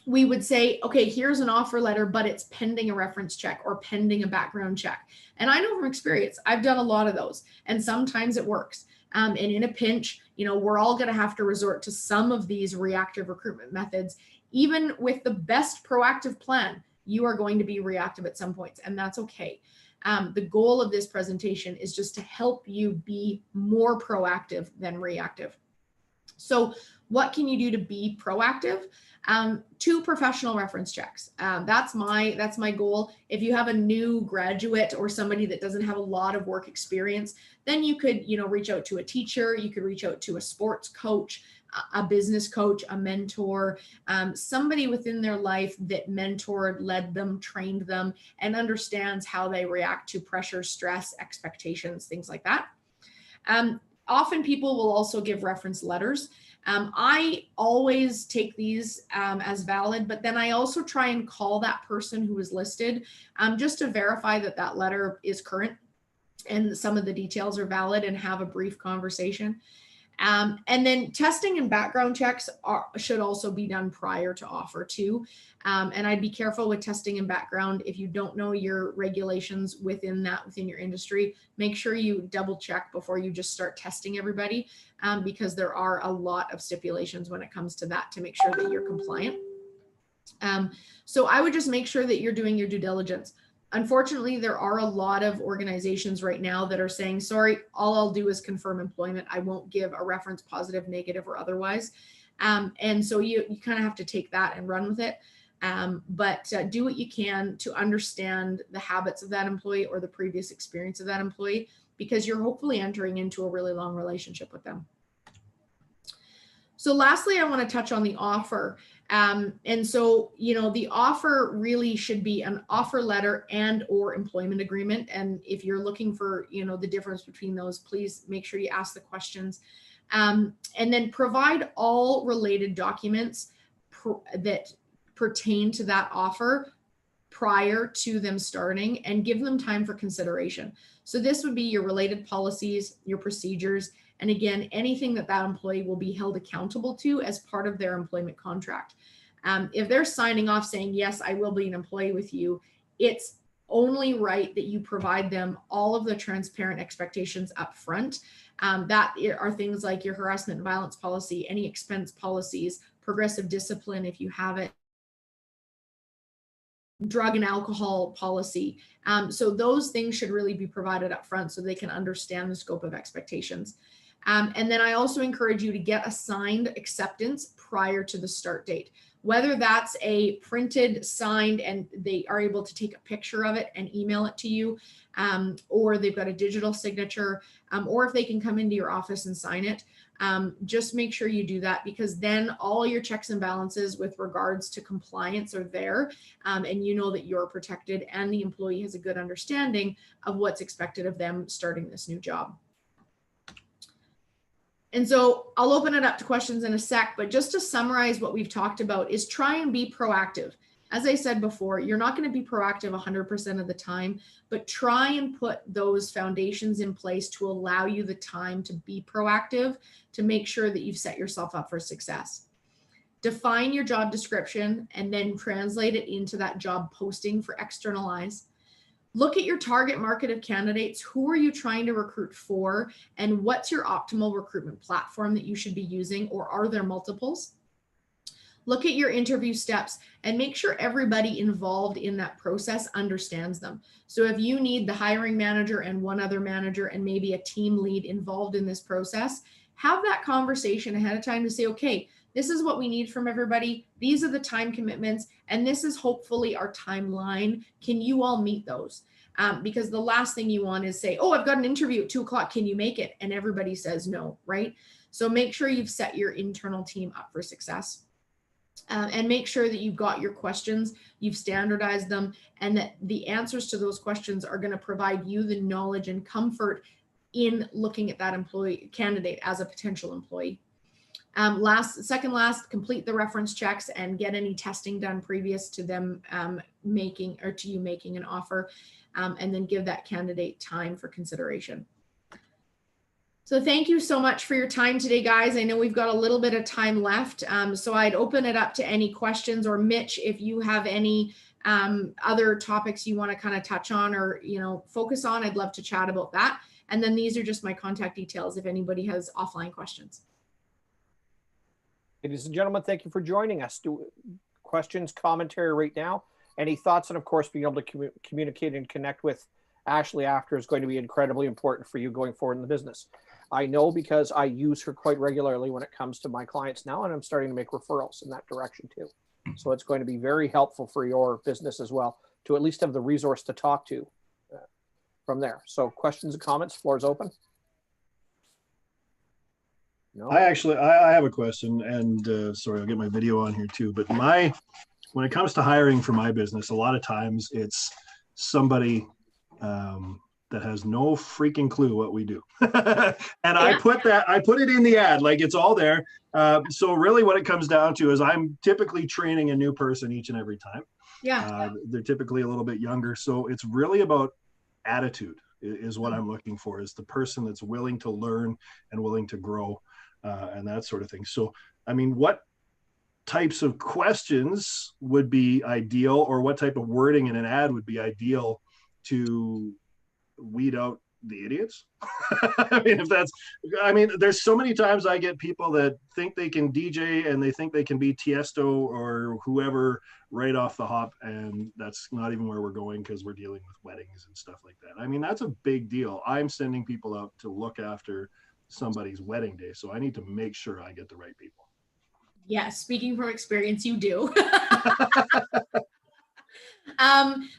we would say, okay, here's an offer letter, but it's pending a reference check or pending a background check. And I know from experience, I've done a lot of those, and sometimes it works. And in a pinch, we're all going to have to resort to some of these reactive recruitment methods. Even with the best proactive plan, you are going to be reactive at some points, and that's okay. The goal of this presentation is just to help you be more proactive than reactive. So what can you do to be proactive? 2 professional reference checks. That's my goal. If you have a new graduate or somebody that doesn't have a lot of work experience, then you could, reach out to a teacher. You could reach out to a sports coach, a business coach, a mentor, somebody within their life that mentored, led them, trained them, and understands how they react to pressure, stress, expectations, things like that. Often people will also give reference letters. I always take these as valid, but then I also try and call that person who is listed just to verify that that letter is current and some of the details are valid, and have a brief conversation. And then testing and background checks should also be done prior to offer too. And I'd be careful with testing and background. If you don't know your regulations within your industry, make sure you double check before you just start testing everybody, because there are a lot of stipulations when it comes to that to make sure that you're compliant. So I would just make sure that you're doing your due diligence. Unfortunately, there are a lot of organizations right now that are saying, sorry, all I'll do is confirm employment. I won't give a reference, positive, negative, or otherwise. And so you kind of have to take that and run with it. But do what you can to understand the habits of that employee or the previous experience of that employee, because you're hopefully entering into a really long relationship with them. So lastly, I want to touch on the offer. And so, you know, the offer really should be an offer letter and or employment agreement. And if you're looking for, you know, the difference between those, please make sure you ask the questions. And then provide all related documents that pertain to that offer prior to them starting, and give them time for consideration. So this would be your related policies, your procedures, and again, anything that that employee will be held accountable to as part of their employment contract. If they're signing off saying, yes, I will be an employee with you, it's only right that you provide them all of the transparent expectations up front. That are things like your harassment and violence policy, any expense policies, progressive discipline if you have it, drug and alcohol policy. So those things should really be provided up front so they can understand the scope of expectations. And then I also encourage you to get a signed acceptance prior to the start date, whether that's a printed, signed, and they are able to take a picture of it and email it to you, or they've got a digital signature, or if they can come into your office and sign it. Just make sure you do that, because then all your checks and balances with regards to compliance are there, and you know that you're protected and the employee has a good understanding of what's expected of them starting this new job. And so I'll open it up to questions in a sec, but just to summarize what we've talked about is try and be proactive. As I said before, you're not going to be proactive 100% of the time, but try and put those foundations in place to allow you the time to be proactive, to make sure that you've set yourself up for success. Define your job description and then translate it into that job posting for external eyes. Look at your target market of candidates. Who are you trying to recruit for? And what's your optimal recruitment platform that you should be using, or are there multiples? Look at your interview steps and make sure everybody involved in that process understands them. So if you need the hiring manager and one other manager and maybe a team lead involved in this process, have that conversation ahead of time to say, okay, this is what we need from everybody. These are the time commitments, and this is hopefully our timeline. Can you all meet those? Because the last thing you want is say, oh, I've got an interview at 2 o'clock. Can you make it? And everybody says no, right? So make sure you've set your internal team up for success. And make sure that you've got your questions, you've standardized them, and that the answers to those questions are going to provide you the knowledge and comfort in looking at that employee candidate as a potential employee. Second last, complete the reference checks and get any testing done previous to them making an offer, and then give that candidate time for consideration. So thank you so much for your time today, guys. I know we've got a little bit of time left, so I'd open it up to any questions, or Mitch, if you have any other topics you want to kind of touch on or focus on, I'd love to chat about that. And then these are just my contact details if anybody has offline questions. Ladies and gentlemen, thank you for joining us. Questions, commentary right now, any thoughts, and of course, being able to communicate and connect with Ashley after is going to be incredibly important for you going forward in the business. I know because I use her quite regularly when it comes to my clients now, and I'm starting to make referrals in that direction too. So it's going to be very helpful for your business as well to at least have the resource to talk to from there. So questions and comments, floor is open. No? I have a question, and sorry, I'll get my video on here too. But when it comes to hiring for my business, a lot of times it's somebody that has no freaking clue what we do. And yeah. I put it in the ad, like it's all there. So really what it comes down to is I'm typically training a new person each and every time. Yeah. They're typically a little bit younger. So it's really about attitude is what I'm looking for, is the person that's willing to learn and willing to grow and that sort of thing. So, I mean, what types of questions would be ideal, or what type of wording in an ad would be ideal to weed out the idiots. I mean, there's so many times I get people that think they can DJ and they think they can be Tiesto or whoever right off the hop. And that's not even where we're going, because we're dealing with weddings and stuff like that. I mean, that's a big deal. I'm sending people out to look after somebody's wedding day. So I need to make sure I get the right people. Yes, speaking from experience, you do.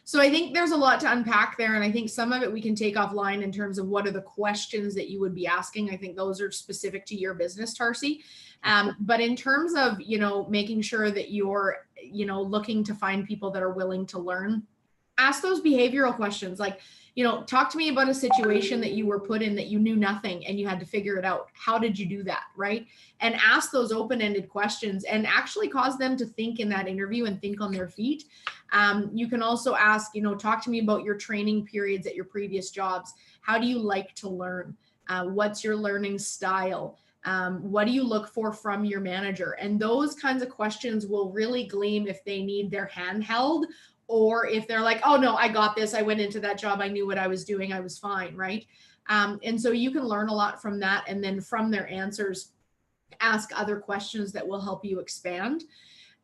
So I think there's a lot to unpack there. And I think some of it we can take offline in terms of what are the questions that you would be asking. I think those are specific to your business, Tarsi. But in terms of, making sure that you're, looking to find people that are willing to learn, ask those behavioral questions. Like, talk to me about a situation that you were put in that you knew nothing and you had to figure it out. How did you do that? Right. And ask those open-ended questions and actually cause them to think in that interview and think on their feet. You can also ask, talk to me about your training periods at your previous jobs. How do you like to learn? What's your learning style? What do you look for from your manager? And those kinds of questions will really gleam if they need their hand held, or if they're like, oh no, I got this. I went into that job. I knew what I was doing. I was fine. Right. And so you can learn a lot from that. And then from their answers, ask other questions that will help you expand.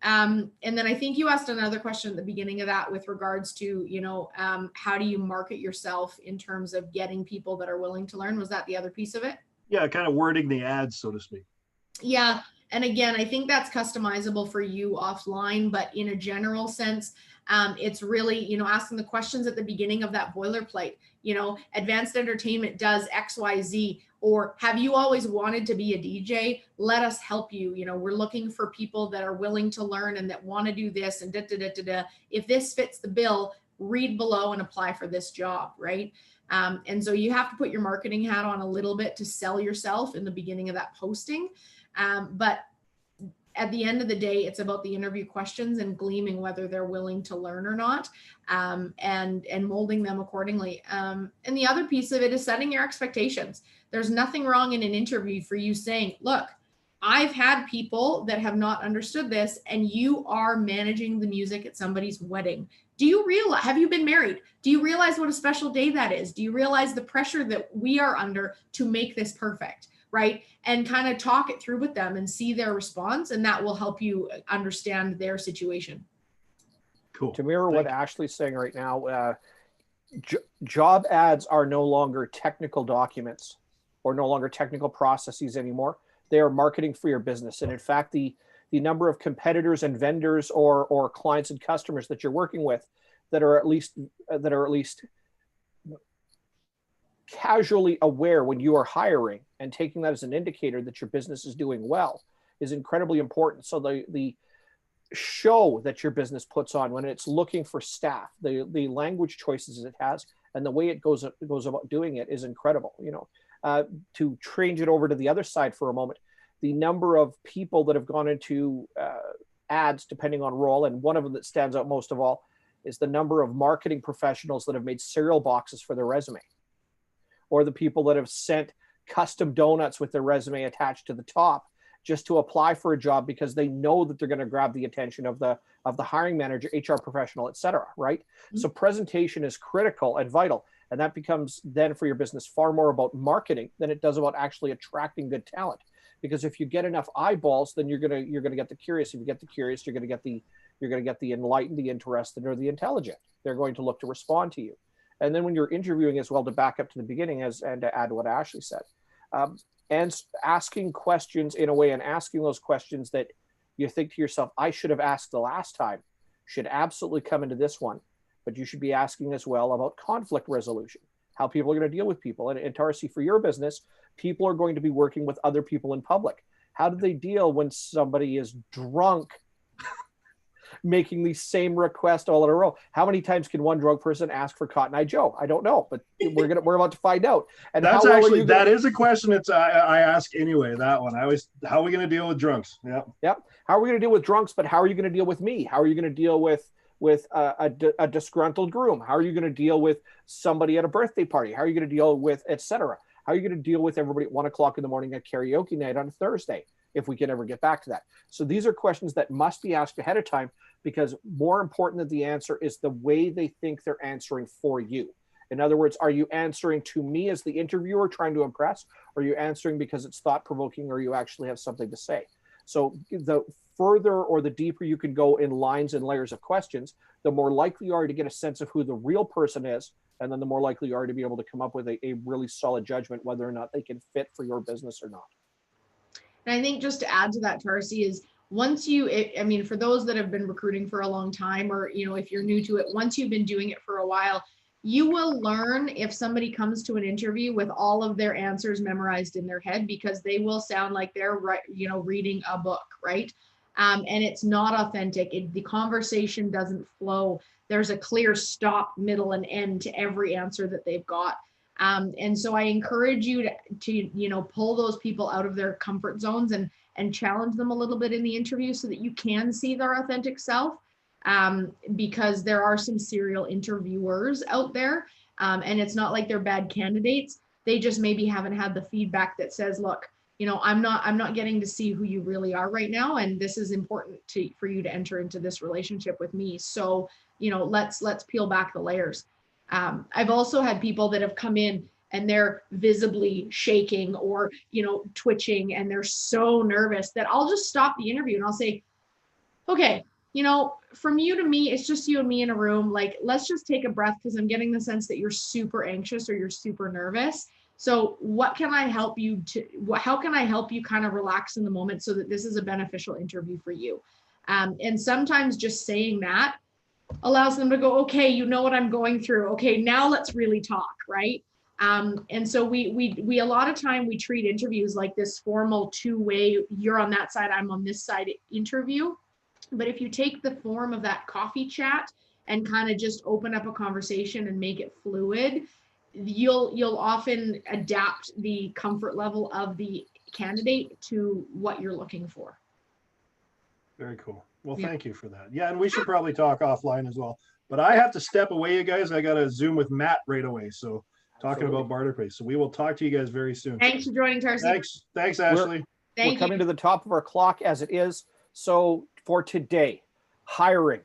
And then I think you asked another question at the beginning of that with regards to, how do you market yourself in terms of getting people that are willing to learn? Was that the other piece of it? Yeah, kind of wording the ads, so to speak. Yeah. And again, I think that's customizable for you offline, but in a general sense, it's really, asking the questions at the beginning of that boilerplate, advanced entertainment does X, Y, Z, or have you always wanted to be a DJ? Let us help you. We're looking for people that are willing to learn and that want to do this and If this fits the bill, read below and apply for this job. Right. And so you have to put your marketing hat on a little bit to sell yourself in the beginning of that posting. But at the end of the day, it's about the interview questions and gleaming whether they're willing to learn or not, and molding them accordingly. And the other piece of it is setting your expectations. There's nothing wrong in an interview for you saying, look, I've had people that have not understood this, and you are managing the music at somebody's wedding. Do you realize, have you been married? Do you realize what a special day that is? Do you realize the pressure that we are under to make this perfect? Right. And kind of talk it through with them and see their response. And that will help you understand their situation. Cool. To mirror what Ashley's saying right now, job ads are no longer technical documents or no longer technical processes anymore. They are marketing for your business. And in fact, the number of competitors and vendors or clients and customers that you're working with that are at least casually aware when you are hiring and taking that as an indicator that your business is doing well is incredibly important. So the show that your business puts on when it's looking for staff, the language choices it has, and the way it goes about doing it is incredible. To change it over to the other side for a moment, the number of people that have gone into ads, depending on role, and one of them that stands out most of all is the number of marketing professionals that have made cereal boxes for their resume, or the people that have sent custom donuts with their resume attached to the top just to apply for a job because they know that they're going to grab the attention of the hiring manager, HR professional, et cetera, right? Mm-hmm. So presentation is critical and vital. And that becomes then for your business far more about marketing than it does about actually attracting good talent. Because if you get enough eyeballs, then you're gonna get the curious. If you get the curious, you're gonna get the enlightened, the interested, or the intelligent. They're going to look to respond to you. And then when you're interviewing as well, to back up to the beginning and to add what Ashley said, and asking questions in a way and asking those questions that you think to yourself, I should have asked the last time, should absolutely come into this one. But you should be asking as well about conflict resolution, how people are going to deal with people. And Tarsi, for your business, people are going to be working with other people in public. How do they deal when somebody is drunk making the same request all in a row? How many times can one drunk person ask for Cotton Eye Joe? I don't know, but we're about to find out. And that's that is a question I ask anyway. That one, how are we going to deal with drunks? Yep. How are we going to deal with drunks? But how are you going to deal with me? How are you going to deal with a disgruntled groom? How are you going to deal with somebody at a birthday party? How are you going to deal with, et cetera? How are you going to deal with everybody at 1 o'clock in the morning at karaoke night on a Thursday, if we can ever get back to that? So these are questions that must be asked ahead of time, because more important than the answer is the way they think they're answering for you. In other words, are you answering to me as the interviewer trying to impress? Or are you answering because it's thought-provoking or you actually have something to say? So the further or the deeper you can go in lines and layers of questions, the more likely you are to get a sense of who the real person is. And then the more likely you are to be able to come up with a really solid judgment whether or not they can fit for your business or not. And I think just to add to that, Tarsi, is once you, I mean, for those that have been recruiting for a long time, or, you know, if you're new to it, once you've been doing it for a while, you will learn if somebody comes to an interview with all of their answers memorized in their head, because they will sound like they're, you know, reading a book, right? And it's not authentic. The conversation doesn't flow. There's a clear stop, middle, and end to every answer that they've got. And so I encourage you to, you know, pull those people out of their comfort zones and challenge them a little bit in the interview so that you can see their authentic self. Because there are some serial interviewers out there, and it's not like they're bad candidates. They just maybe haven't had the feedback that says, look, you know, I'm not getting to see who you really are right now, and this is important for you to enter into this relationship with me. So, you know, let's peel back the layers. I've also had people that have come in and they're visibly shaking or, you know, twitching, and they're so nervous that I'll just stop the interview and I'll say, okay, you know, from you to me, it's just you and me in a room. Like, let's just take a breath, because I'm getting the sense that you're super anxious or you're super nervous. So what can I help you how can I help you kind of relax in the moment so that this is a beneficial interview for you? And sometimes just saying that allows them to go, okay, you know what I'm going through. Okay, now let's really talk, right? And so we a lot of time we treat interviews like this formal two-way, you're on that side, I'm on this side interview. But if you take the form of that coffee chat and kind of just open up a conversation and make it fluid, you'll often adapt the comfort level of the candidate to what you're looking for. Very cool. Well, Yeah. thank you for that. Yeah, and we should probably talk offline as well. But I have to step away, you guys. I got to Zoom with Matt right away. So talking Absolutely. about barter pay. So we will talk to you guys very soon. Thanks for joining, Tarsi. Thanks, Ashley. Thank We're you. coming to the top of our clock as it is. So for today, hiring,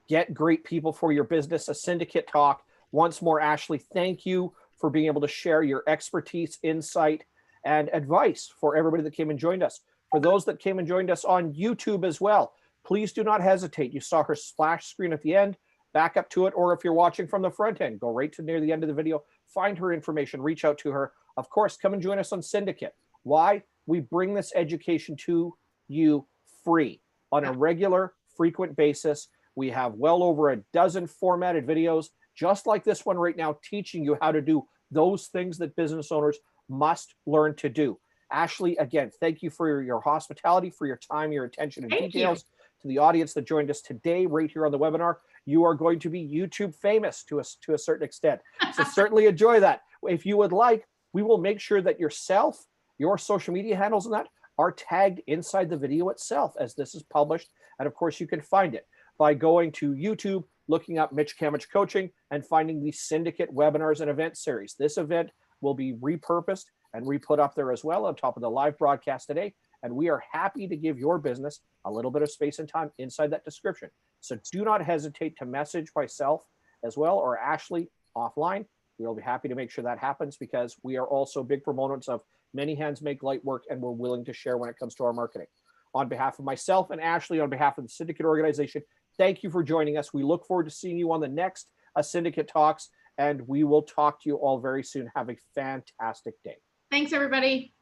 get great people for your business, a Cyndicate Talk. Once more, Ashley, thank you for being able to share your expertise, insight, and advice for everybody that came and joined us. For those that came and joined us on YouTube as well, please do not hesitate. You saw her splash screen at the end, back up to it, or if you're watching from the front end, go right to near the end of the video, find her information, reach out to her. Of course, come and join us on Cyndicate. Why? We bring this education to you free on a regular, frequent basis. We have well over a dozen formatted videos, just like this one right now, teaching you how to do those things that business owners must learn to do. Ashley, again, thank you for your hospitality, for your time, your attention, and details. To the audience that joined us today right here on the webinar, you are going to be YouTube famous to a certain extent. So certainly enjoy that. If you would like, we will make sure that yourself, your social media handles and that are tagged inside the video itself as this is published. And of course, you can find it by going to YouTube, looking up Mitch Kamich Coaching, and finding the Cyndicate Webinars and Event Series. This event will be repurposed and re-put up there as well on top of the live broadcast today. And we are happy to give your business a little bit of space and time inside that description. So do not hesitate to message myself as well, or Ashley offline. We'll be happy to make sure that happens, because we are also big proponents of many hands make light work, and we're willing to share when it comes to our marketing. On behalf of myself and Ashley, on behalf of the Cyndicate organization, thank you for joining us. We look forward to seeing you on the next Cyndicate Talks, and we will talk to you all very soon. Have a fantastic day. Thanks, everybody.